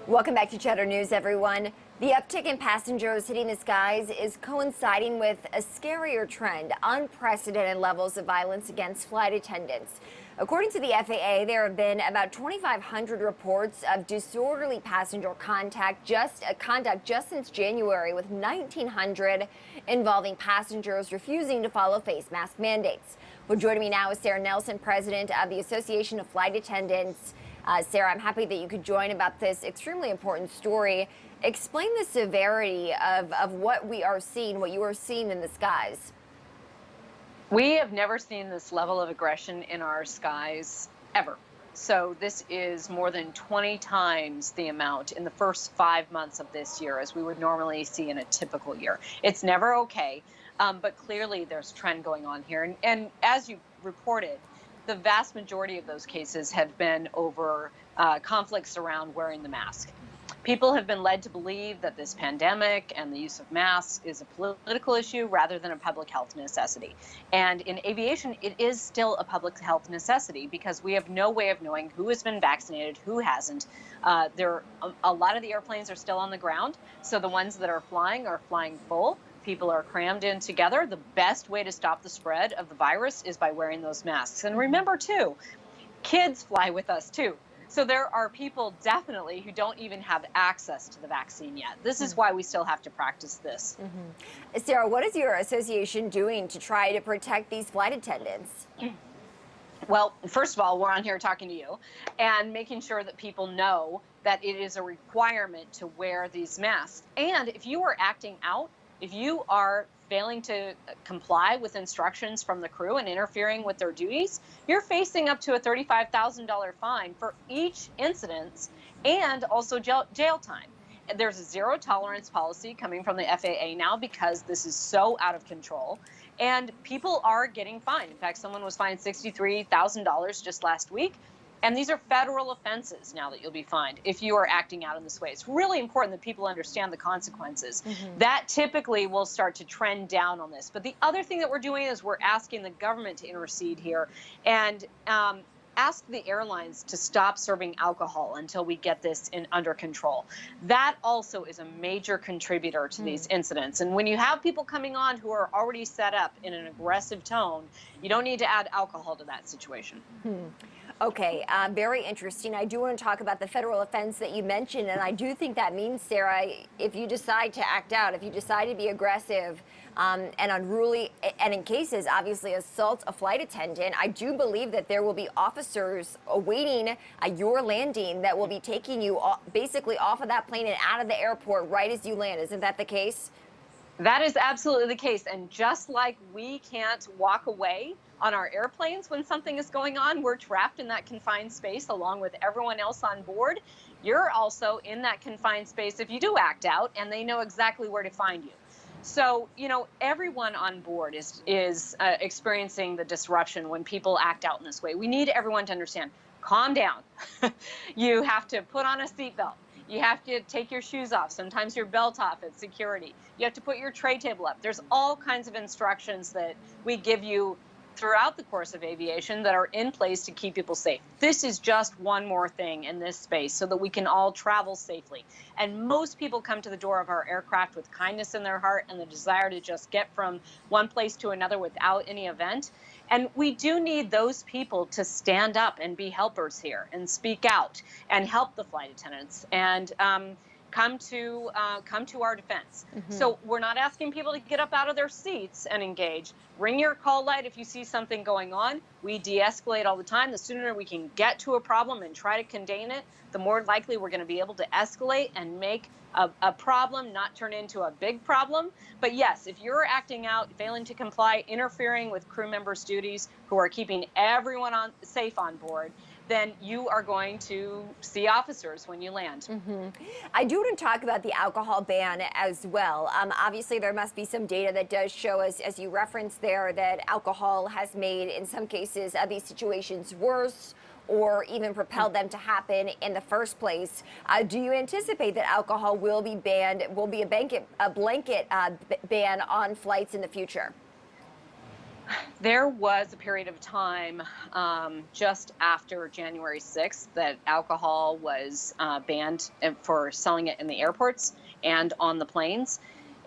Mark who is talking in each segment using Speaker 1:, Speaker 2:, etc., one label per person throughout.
Speaker 1: Welcome back to Cheddar News, everyone. The uptick in passengers hitting the skies is coinciding with a scarier trend, unprecedented levels of violence against flight attendants. According to the FAA, there have been about 2,500 reports of disorderly passenger contact just since January, with 1,900 involving passengers refusing to follow face mask mandates. Well, joining me now is Sara Nelson, president of the Association of Flight Attendants. Sara, I'm happy that you could join about this extremely important story. Explain the severity of what we are seeing, what you are seeing in the skies.
Speaker 2: We have never seen this level of aggression in our skies ever. So this is more than 20 times the amount in the first 5 months of this year as we would normally see in a typical year. It's never okay, but clearly there's a trend going on here. And as you reported, the vast majority of those cases have been over conflicts around wearing the mask. People have been led to believe that this pandemic and the use of masks is a political issue rather than a public health necessity. And in aviation, it is still a public health necessity because we have no way of knowing who has been vaccinated, who hasn't. A lot of the airplanes are still on the ground, so the ones that are flying full. People are crammed in together. The best way to stop the spread of the virus is by wearing those masks. And remember, too, kids fly with us, too. So there are people definitely who don't even have access to the vaccine yet. This is why we still have to practice this.
Speaker 1: Sara, what is your association doing to try to protect these flight attendants?
Speaker 2: Well, first of all, we're on here talking to you and making sure that people know that it is a requirement to wear these masks. And if you are acting out, if you are failing to comply with instructions from the crew and interfering with their duties, you're facing up to a $35,000 fine for each incident and also jail time. There's a zero tolerance policy coming from the FAA now because this is so out of control, and people are getting fined. In fact, someone was fined $63,000 just last week. And these are federal offenses now that you'll be fined if you are acting out in this way. It's really important that people understand the consequences. That typically will start to trend down on this. But the other thing that we're doing is we're asking the government to intercede here and ask the airlines to stop serving alcohol until we get this under control. That also is a major contributor to these incidents. And when you have people coming on who are already set up in an aggressive tone, you don't need to add alcohol to that situation.
Speaker 1: Okay, very interesting. I do want to talk about the federal offense that you mentioned, and I do think that means, Sara, if you decide to act out, if you decide to be aggressive and unruly, and in cases, obviously, assault a flight attendant, I do believe that there will be officers awaiting your landing that will be taking you basically off of that plane and out of the airport right as you land. Isn't that the case?
Speaker 2: That is absolutely the case. And just like we can't walk away on our airplanes when something is going on, we're trapped in that confined space along with everyone else on board. You're also in that confined space if you do act out, and they know exactly where to find you. So, you know, everyone on board is experiencing the disruption when people act out in this way. We need everyone to understand, calm down. You have to put on a seatbelt. You have to take your shoes off, sometimes your belt off at security. You have to put your tray table up. There's all kinds of instructions that we give you throughout the course of aviation that are in place to keep people safe. This is just one more thing in this space so that we can all travel safely. And most people come to the door of our aircraft with kindness in their heart and the desire to just get from one place to another without any event. And we do need those people to stand up and be helpers here and speak out and help the flight attendants and come to our defense. So we're not asking people to get up out of their seats and engage. Ring your call light if you see something going on. We de-escalate all the time. The sooner we can get to a problem and try to contain it, the more likely we're going to be able to escalate and make a problem not turn into a big problem. But yes, if you're acting out, failing to comply, interfering with crew members' duties who are keeping everyone safe on board, then you are going to see officers when you land.
Speaker 1: I do want to talk about the alcohol ban as well. Obviously, there must be some data that does show us, as you referenced there, that alcohol has made, in some cases, these situations worse or even propelled them to happen in the first place. Do you anticipate that alcohol will be banned, will be a blanket ban on flights in the future?
Speaker 2: There was a period of time just after January 6th that alcohol was banned for selling it in the airports and on the planes.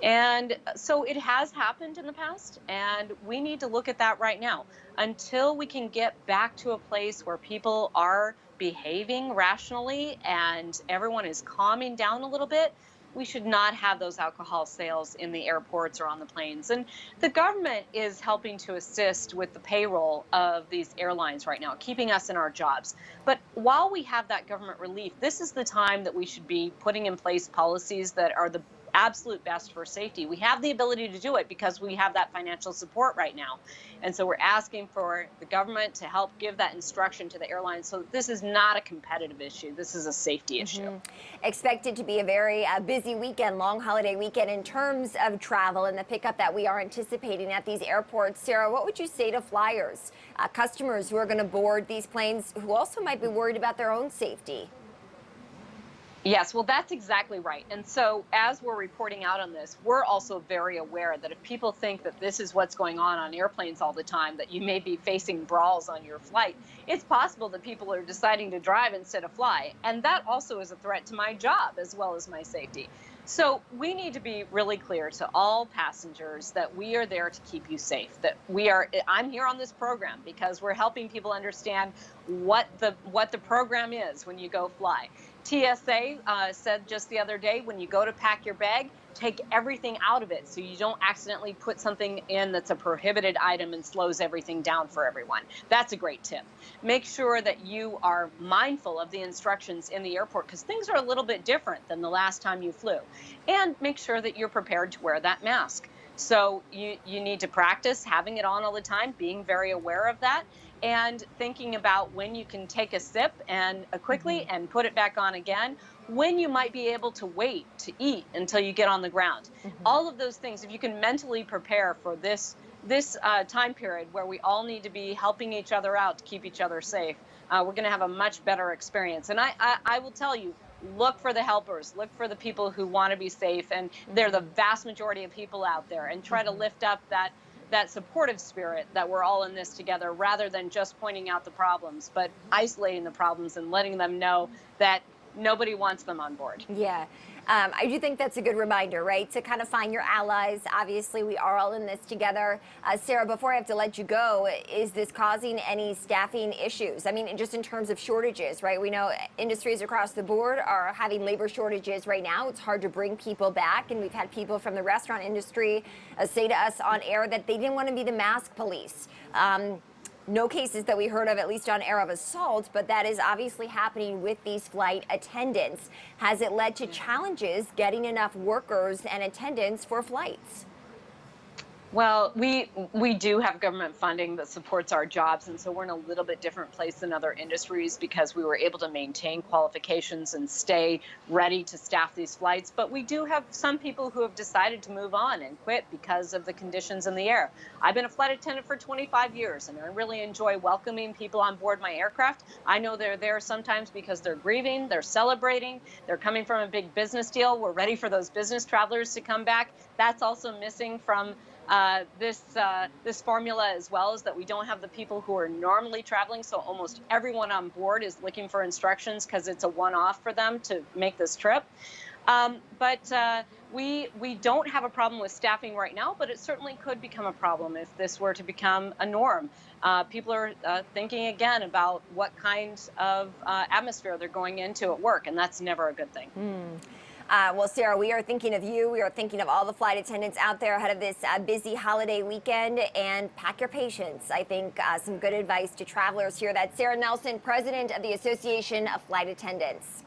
Speaker 2: And so it has happened in the past, and we need to look at that right now. Until we can get back to a place where people are behaving rationally and everyone is calming down a little bit, we should not have those alcohol sales in the airports or on the planes. And the government is helping to assist with the payroll of these airlines right now, keeping us in our jobs. But while we have that government relief, this is the time that we should be putting in place policies that are the absolute best for safety. We have the ability to do it because we have that financial support right now. And so we're asking for the government to help give that instruction to the airlines so that this is not a competitive issue. This is a safety issue.
Speaker 1: Expected to be a very busy weekend, long holiday weekend in terms of travel and the pickup that we are anticipating at these airports. Sara, what would you say to flyers, customers who are going to board these planes who also might be worried about their own safety?
Speaker 2: Yes, well, that's exactly right. And so as we're reporting out on this, we're also very aware that if people think that this is what's going on airplanes all the time, that you may be facing brawls on your flight, it's possible that people are deciding to drive instead of fly. And that also is a threat to my job as well as my safety. So we need to be really clear to all passengers that we are there to keep you safe, that I'm here on this program because we're helping people understand what the program is when you go fly. TSA said just the other day, when you go to pack your bag, take everything out of it so you don't accidentally put something in that's a prohibited item and slows everything down for everyone. That's a great tip. Make sure that you are mindful of the instructions in the airport because things are a little bit different than the last time you flew. And make sure that you're prepared to wear that mask. So you need to practice having it on all the time, being very aware of that, and thinking about when you can take a sip and quickly and put it back on again, when you might be able to wait to eat until you get on the ground. All of those things, if you can mentally prepare for this time period where we all need to be helping each other out to keep each other safe, we're going to have a much better experience. And I will tell you, look for the helpers, look for the people who want to be safe, and they're the vast majority of people out there, and try to lift up that supportive spirit that we're all in this together rather than just pointing out the problems, but isolating the problems and letting them know that nobody wants them on board.
Speaker 1: Yeah. I do think that's a good reminder, right? To kind of find your allies. Obviously, we are all in this together. Sara, before I have to let you go, is this causing any staffing issues? I mean, just in terms of shortages, right? We know industries across the board are having labor shortages right now. It's hard to bring people back. And we've had people from the restaurant industry say to us on air that they didn't want to be the mask police. No cases that we heard of, at least on air, of assault, but that is obviously happening with these flight attendants. Has it led to challenges getting enough workers and attendants for flights?
Speaker 2: Well, we do have government funding that supports our jobs, and so we're in a little bit different place than other industries because we were able to maintain qualifications and stay ready to staff these flights. But we do have some people who have decided to move on and quit because of the conditions in the air. I've been a flight attendant for 25 years, and I really enjoy welcoming people on board my aircraft. I know they're there sometimes because they're grieving, they're celebrating, they're coming from a big business deal. We're ready for those business travelers to come back. That's also missing from this formula as well, is that we don't have the people who are normally traveling. So almost everyone on board is looking for instructions because it's a one-off for them to make this trip. But we don't have a problem with staffing right now, but it certainly could become a problem if this were to become a norm. People are thinking again about what kind of atmosphere they're going into at work, and that's never a good thing.
Speaker 1: Well, Sara, we are thinking of you. We are thinking of all the flight attendants out there ahead of this busy holiday weekend, and pack your patience. I think some good advice to travelers here. That's Sara Nelson, president of the Association of Flight Attendants.